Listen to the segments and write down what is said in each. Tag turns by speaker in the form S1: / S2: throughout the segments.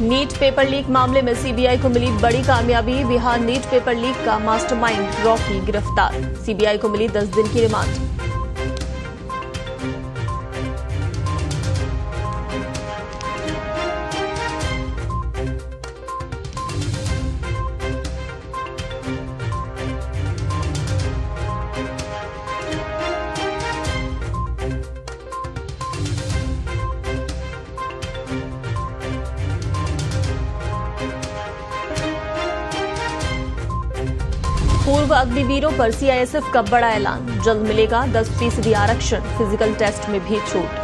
S1: NEET paper leak मामले में CBI को मिली बड़ी कामयाबी। बिहार नीट पेपर लीक का मास्टरमाइंड रॉकी गिरफ्तार। सीबीआई को मिली 10 दिन की रिमांड। पूर्व अग्निवीरों पर सीआईएसएफ का बड़ा ऐलान। जल्द मिलेगा 10% आरक्षण, फिजिकल टेस्ट में भी छूट।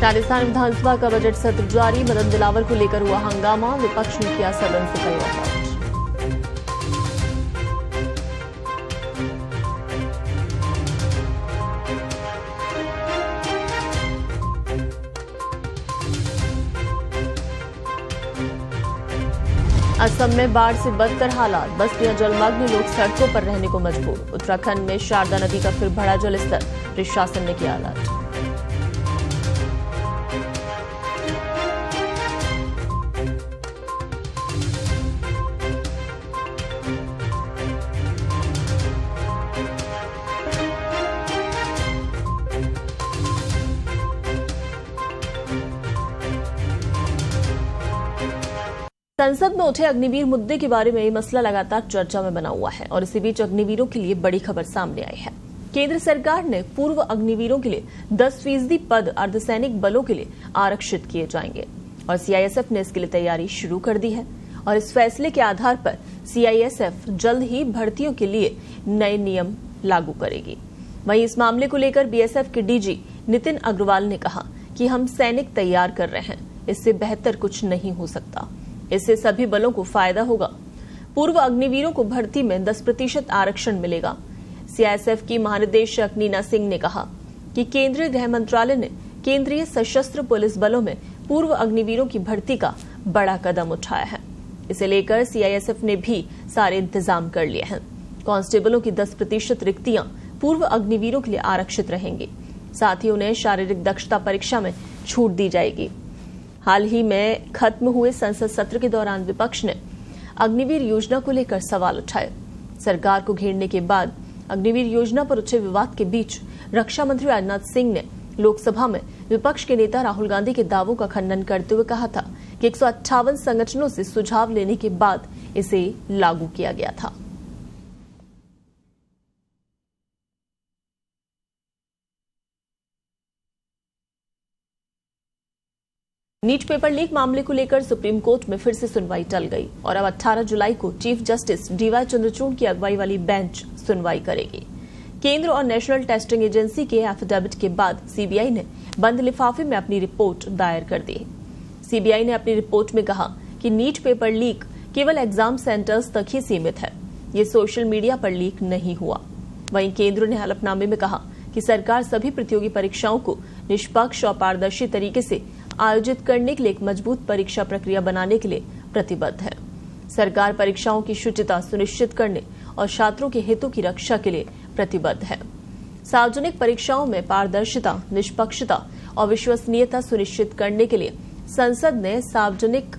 S1: राजस्थान विधानसभा का बजट सत्र जारी। मदन दिलावर को लेकर हुआ हंगामा। विपक्ष ने किया सदन से कल वॉकआउट। असम में बाढ़ से बदतर हालात। बस्तियां जलमग्न, लोग सड़कों पर रहने को मजबूर। उत्तराखंड में शारदा नदी का फिर बढ़ा जलस्तर। प्रशासन ने किया अलर्ट। संसद में उठे अग्निवीर मुद्दे के बारे में ये मसला लगातार चर्चा में बना हुआ है और इसी बीच अग्निवीरों के लिए बड़ी खबर सामने आई है। केंद्र सरकार ने पूर्व अग्निवीरों के लिए 10% पद अर्धसैनिक बलों के लिए आरक्षित किए जाएंगे और सीआईएसएफ ने इसके लिए तैयारी शुरू कर दी है और इस फैसले के आधार पर सीआईएसएफ जल्द ही भर्तियों के लिए नए नियम लागू करेगी। वहीं इस मामले को लेकर बीएसएफ के डीजी नितिन अग्रवाल ने कहा कि हम सैनिक तैयार कर रहे हैं, इससे बेहतर कुछ नहीं हो सकता। इससे सभी बलों को फायदा होगा। पूर्व अग्निवीरों को भर्ती में 10% आरक्षण मिलेगा। सीआईएसएफ की महानिदेशक नीना सिंह ने कहा कि केंद्रीय गृह मंत्रालय ने केंद्रीय सशस्त्र पुलिस बलों में पूर्व अग्निवीरों की भर्ती का बड़ा कदम उठाया है। इसे लेकर सीआईएसएफ ने भी सारे इंतजाम कर लिए हैं। कांस्टेबलों की 10% रिक्तियां पूर्व अग्निवीरों के लिए आरक्षित रहेंगी। साथ ही उन्हें शारीरिक दक्षता परीक्षा में छूट दी जाएगी। हाल ही में खत्म हुए संसद सत्र के दौरान विपक्ष ने अग्निवीर योजना को लेकर सवाल उठाए। सरकार को घेरने के बाद अग्निवीर योजना पर उठे विवाद के बीच रक्षा मंत्री राजनाथ सिंह ने लोकसभा में विपक्ष के नेता राहुल गांधी के दावों का खंडन करते हुए कहा था कि 158 संगठनों से सुझाव लेने के बाद इसे लागू किया गया था। नीट पेपर लीक मामले को लेकर सुप्रीम कोर्ट में फिर से सुनवाई टल गई और अब 18 जुलाई को चीफ जस्टिस डीवाई चंद्रचूड़ की अगुवाई वाली बेंच सुनवाई करेगी। केंद्र और नेशनल टेस्टिंग एजेंसी के एफिडेविट के बाद सीबीआई ने बंद लिफाफे में अपनी रिपोर्ट दायर कर दी। सीबीआई ने अपनी रिपोर्ट में कहा कि नीट पेपर लीक केवल एग्जाम सेंटर्स तक ही सीमित है, ये सोशल मीडिया पर लीक नहीं हुआ। वहीं केंद्र ने हलफनामे में कहा कि सरकार सभी प्रतियोगी परीक्षाओं को निष्पक्ष और पारदर्शी तरीके से आयोजित करने के लिए एक मजबूत परीक्षा प्रक्रिया बनाने के लिए प्रतिबद्ध है। सरकार परीक्षाओं की शुचिता सुनिश्चित करने और छात्रों के हितों की रक्षा के लिए प्रतिबद्ध है। सार्वजनिक परीक्षाओं में पारदर्शिता, निष्पक्षता और विश्वसनीयता सुनिश्चित करने के लिए संसद ने सार्वजनिक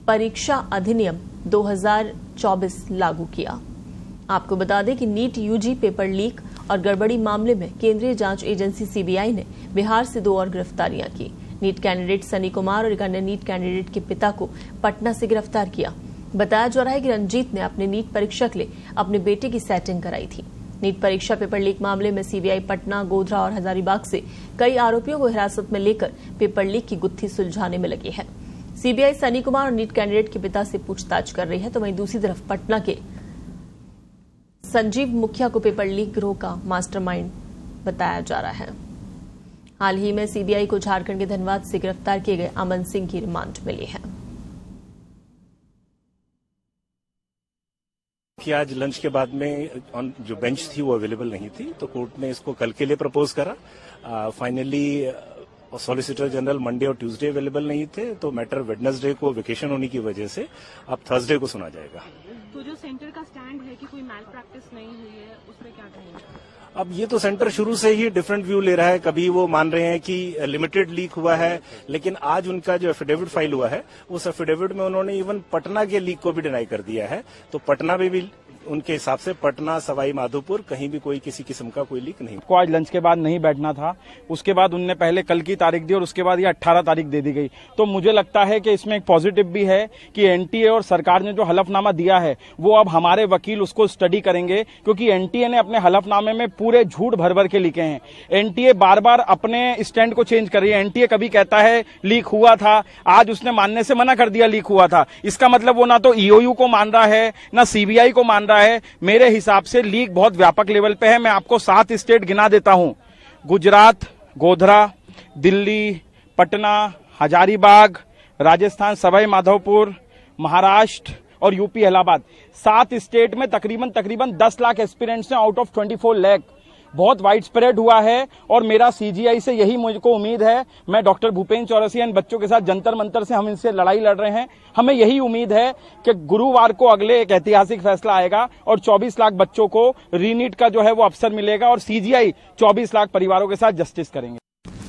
S1: परीक्षा अधिनियम 2024 लागू किया। आपको बता दें कि नीट यूजी पेपर लीक और गड़बड़ी मामले में केंद्रीय जांच एजेंसी सीबीआई ने बिहार से 2 और गिरफ्तारियां की। नीट कैंडिडेट सनी कुमार और एक अन्य नीट कैंडिडेट के पिता को पटना से गिरफ्तार किया। बताया जा रहा है कि रंजीत ने अपने नीट परीक्षा के लिए अपने बेटे की सेटिंग कराई थी। नीट परीक्षा पेपर लीक मामले में सीबीआई पटना, गोधरा और हजारीबाग से कई आरोपियों को हिरासत में लेकर पेपर लीक की गुत्थी सुलझाने में लगी है। सीबीआई सनी कुमार और नीट कैंडिडेट के पिता से पूछताछ कर रही है, तो वहीं दूसरी तरफ पटना के संजीव मुखिया को पेपर लीक गिरोह का मास्टरमाइंड बताया जा रहा है। हाल ही में सीबीआई को झारखंड के धनबाद से गिरफ्तार किए गए अमन सिंह की रिमांड मिली है।
S2: देखिए आज लंच के बाद में जो बेंच थी वो अवेलेबल नहीं थी, तो कोर्ट ने इसको कल के लिए प्रपोज करा। फाइनली सॉलिसिटर जनरल मंडे और ट्यूसडे अवेलेबल नहीं थे, तो मैटर वेडनेसडे को वेकेशन होने की वजह से अब थर्सडे को सुना जाएगा।
S3: तो जो सेंटर का स्टैंड है कि कोई मैल प्रैक्टिस नहीं हुई है, उसमें क्या कहेंगे?
S2: अब ये तो सेंटर शुरू से ही डिफरेंट व्यू ले रहा है। कभी वो मान रहे हैं कि लिमिटेड लीक हुआ है, लेकिन आज उनका जो एफिडेविट फाइल हुआ है उस एफिडेविट में उन्होंने इवन पटना के लीक को भी डिनाई कर दिया है। तो पटना में भी उनके हिसाब से पटना, सवाई माधोपुर कहीं भी कोई किसी किस्म का कोई लीक नहीं।
S4: को आज लंच के बाद नहीं बैठना था, उसके बाद उनने पहले कल की तारीख दी और उसके बाद ये 18 तारीख दे दी गई। तो मुझे लगता है कि इसमें एक पॉजिटिव भी है कि एनटीए और सरकार ने जो हलफनामा दिया है वो अब हमारे वकील उसको स्टडी करेंगे, क्योंकि एनटीए ने अपने हलफनामे में पूरे झूठ भर भर के लिखे हैं। एनटीए बार बार अपने स्टैंड को चेंज कर रही है। एनटीए कभी कहता है लीक हुआ था, आज उसने मानने से मना कर दिया लीक हुआ था। इसका मतलब वो ना तो ईओयू को मान रहा है ना सीबीआई को मान रहा है। मेरे हिसाब से लीक बहुत व्यापक लेवल पे है। मैं आपको 7 स्टेट गिना देता हूं: गुजरात, गोधरा, दिल्ली, पटना, हजारीबाग, राजस्थान सवाई माधोपुर, महाराष्ट्र और यूपी इलाहाबाद। 7 स्टेट में तकरीबन 10 लाख एस्पिरेंट्स हैं आउट ऑफ 24 लाख। बहुत वाइड स्प्रेड हुआ है और मेरा सीजीआई से यही मुझको उम्मीद है। मैं डॉक्टर भूपेंद्र चौरसिया इन बच्चों के साथ जंतर मंतर से हम इनसे लड़ाई लड़ रहे हैं। हमें यही उम्मीद है कि गुरुवार को अगले एक ऐतिहासिक फैसला आएगा और 24 लाख बच्चों को रीनीट का जो है वो अवसर मिलेगा और सीजीआई 24 लाख परिवारों के साथ जस्टिस करेंगे।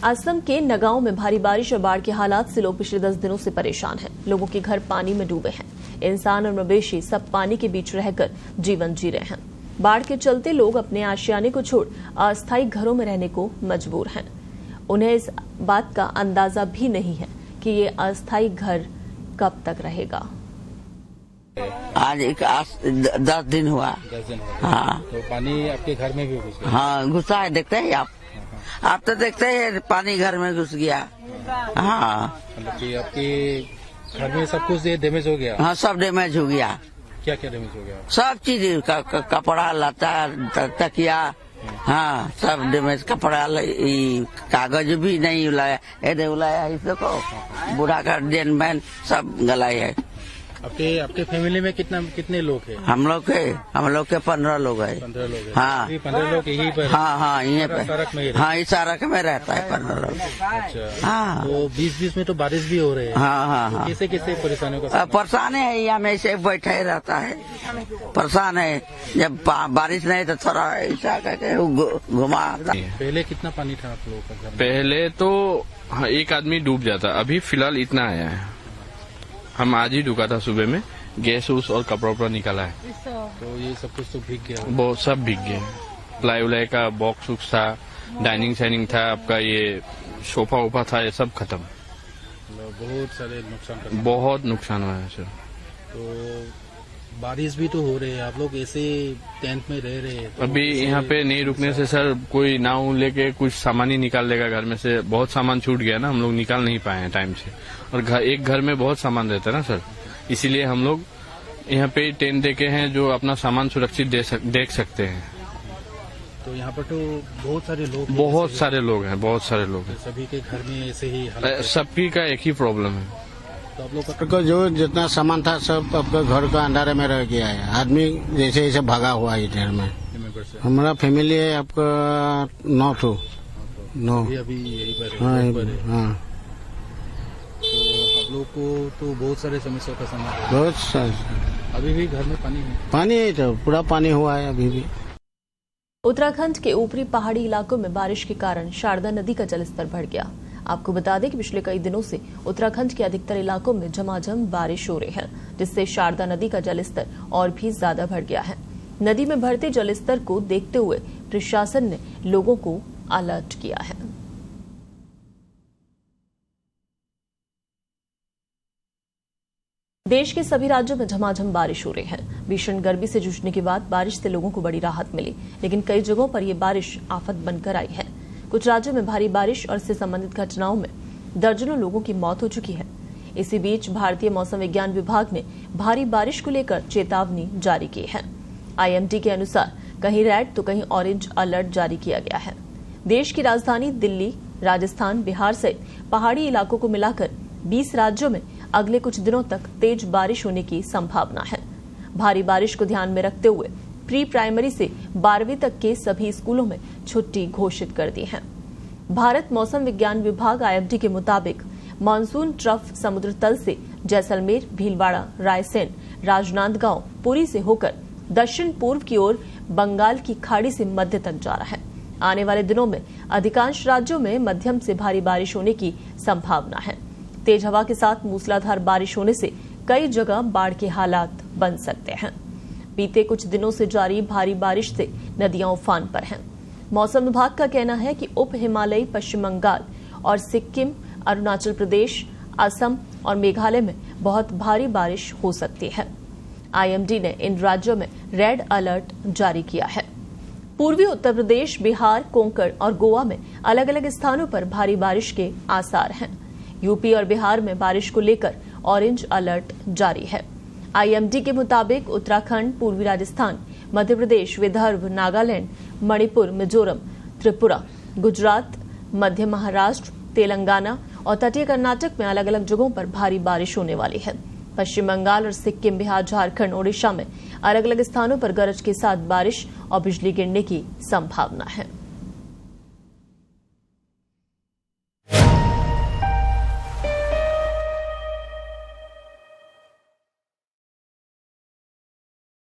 S1: असम के नगांव में भारी बारिश और बाढ़ की हालात से लोग पिछले 10 दिनों से परेशान हैं। लोगों के घर पानी में डूबे हैं। इंसान और मवेशी सब पानी के बीच रहकर जीवन जी रहे हैं। बाढ़ के चलते लोग अपने आशियाने को छोड़ अस्थायी घरों में रहने को मजबूर हैं। उन्हें इस बात का अंदाजा भी नहीं है कि ये अस्थायी घर कब तक रहेगा।
S5: आज 10 दिन हुआ।
S6: 10 दिन हुआ।
S5: हाँ,
S6: तो पानी आपके घर में भी घुस गया?
S5: हाँ घुसा है, देखते हैं आप तो देखते हैं पानी घर में घुस गया। हाँ,
S6: मतलब कि आपके घर में सब कुछ डैमेज हो गया?
S5: हाँ सब डैमेज हो गया।
S6: क्या क्या डैमेज हो गया?
S5: सब चीज कपड़ा लता तकिया, हाँ सब डैमेज। कपड़ा कागज भी नहीं उलाया, उलाया इसको बूढ़ा का डेन बैन सब गलाई है।
S6: आपके फैमिली में कितने लोग हैं?
S5: हम लोग के 15 लोग है।
S6: 15 लोग है।
S5: हाँ
S6: 15 लोग यहीं पर?
S5: हाँ यहीं पे
S6: सड़क में ही?
S5: हाँ इस सड़क में रहता है 15 लोग।
S6: अच्छा।
S5: हाँ
S6: तो बीच में तो बारिश भी हो रही है।
S5: हाँ।
S6: तो किसे परेशानियों का?
S5: परेशान है, यहाँ में ऐसे बैठा ही रहता है, परेशान है। जब बारिश नहीं तो थोड़ा ऐसा करके घुमा।
S6: पहले कितना पानी था आप लोगों का घर?
S7: पहले तो एक आदमी डूब जाता, अभी फिलहाल इतना आया है। हम आज ही ढुका था सुबह में, गैस उस और कपड़ा उपड़ा निकाला है।
S6: तो ये सब कुछ तो भीग गया?
S7: बहुत सब भीग गए। प्लाई उलाई का बॉक्स उक्स था, डाइनिंग शाइनिंग था, आपका ये सोफा वोफा था, ये सब खत्म।
S6: बहुत सारे नुकसान?
S7: बहुत नुकसान हुआ है सर।
S6: तो बारिश भी तो हो रही है, आप लोग ऐसे टेंट में रह रहे हैं तो
S7: अभी यहाँ पे नहीं रुकने से सर कोई नाव लेके कुछ सामान ही निकाल लेगा घर में से। बहुत सामान छूट गया ना, हम लोग निकाल नहीं पाए हैं टाइम से। और एक घर में बहुत सामान रहता है ना सर, इसीलिए हम लोग यहाँ पे टेंट देके हैं जो अपना सामान सुरक्षित देख सकते हैं।
S6: तो यहाँ पर तो बहुत सारे लोग
S7: बहुत सारे लोग हैं, बहुत सारे लोग हैं।
S6: सभी के घर में ऐसे ही हालत है?
S7: सबकी का एक ही प्रॉब्लम है।
S6: तो आप लोग
S8: का जो जितना सामान था सब आपका घर का अंधारे में रह गया है। आदमी जैसे जैसे भागा हुआ है इधर में। हमारा फैमिली है आपका 9 ठो।
S6: अभी यही पर
S8: हाँ।
S6: तो आप लोग को तो बहुत सारे समस्याओं का सामना है?
S8: बहुत सारे।
S6: अभी भी घर में पानी है?
S8: पानी है तो पूरा पानी हुआ है अभी भी।
S1: उत्तराखंड के ऊपरी पहाड़ी इलाकों में बारिश के कारण शारदा नदी का जलस्तर बढ़ गया। आपको बता दें कि पिछले कई दिनों से उत्तराखंड के अधिकतर इलाकों में झमाझम बारिश हो रही है, जिससे शारदा नदी का जलस्तर और भी ज्यादा बढ़ गया है। नदी में बढ़ते जलस्तर को देखते हुए प्रशासन ने लोगों को अलर्ट किया है। देश के सभी राज्यों में झमाझम बारिश हो रही है। भीषण गर्मी से जूझने के बाद बारिश से लोगों को बड़ी राहत मिली, लेकिन कई जगहों पर यह बारिश आफत बनकर आई है। कुछ राज्यों में भारी बारिश और इससे संबंधित घटनाओं में दर्जनों लोगों की मौत हो चुकी है। इसी बीच भारतीय मौसम विज्ञान विभाग ने भारी बारिश को लेकर चेतावनी जारी की है। आईएमडी के अनुसार कहीं रेड तो कहीं ऑरेंज अलर्ट जारी किया गया है। देश की राजधानी दिल्ली, राजस्थान, बिहार सहित पहाड़ी इलाकों को मिलाकर 20 राज्यों में अगले कुछ दिनों तक तेज बारिश होने की संभावना है। भारी बारिश को ध्यान में रखते हुए प्री प्राइमरी से 12वीं तक के सभी स्कूलों में छुट्टी घोषित कर दी है। भारत मौसम विज्ञान विभाग IMD के मुताबिक मानसून ट्रफ समुद्र तल से जैसलमेर, भीलवाड़ा, रायसेन, राजनांदगांव, पुरी से होकर दक्षिण पूर्व की ओर बंगाल की खाड़ी से मध्य तक जा रहा है। आने वाले दिनों में अधिकांश राज्यों में मध्यम से भारी बारिश होने की संभावना है। तेज हवा के साथ मूसलाधार बारिश होने से कई जगह बाढ़ के हालात बन सकते हैं। बीते कुछ दिनों से जारी भारी बारिश से नदियां उफान पर हैं। मौसम विभाग का कहना है कि उप हिमालयी पश्चिम बंगाल और सिक्किम, अरुणाचल प्रदेश, असम और मेघालय में बहुत भारी बारिश हो सकती है। IMD ने इन राज्यों में रेड अलर्ट जारी किया है। पूर्वी उत्तर प्रदेश, बिहार, कोंकण और गोवा में अलग अलग स्थानों पर भारी बारिश के आसार हैं। यूपी और बिहार में बारिश को लेकर ऑरेंज अलर्ट जारी है। IMD के मुताबिक उत्तराखंड, पूर्वी राजस्थान, मध्य प्रदेश, विदर्भ, नागालैंड, मणिपुर, मिजोरम, त्रिपुरा, गुजरात, मध्य महाराष्ट्र, तेलंगाना और तटीय कर्नाटक में अलग अलग जगहों पर भारी बारिश होने वाली है। पश्चिम बंगाल और सिक्किम, बिहार, झारखंड, ओडिशा में अलग अलग स्थानों पर गरज के साथ बारिश और बिजली गिरने की संभावना है।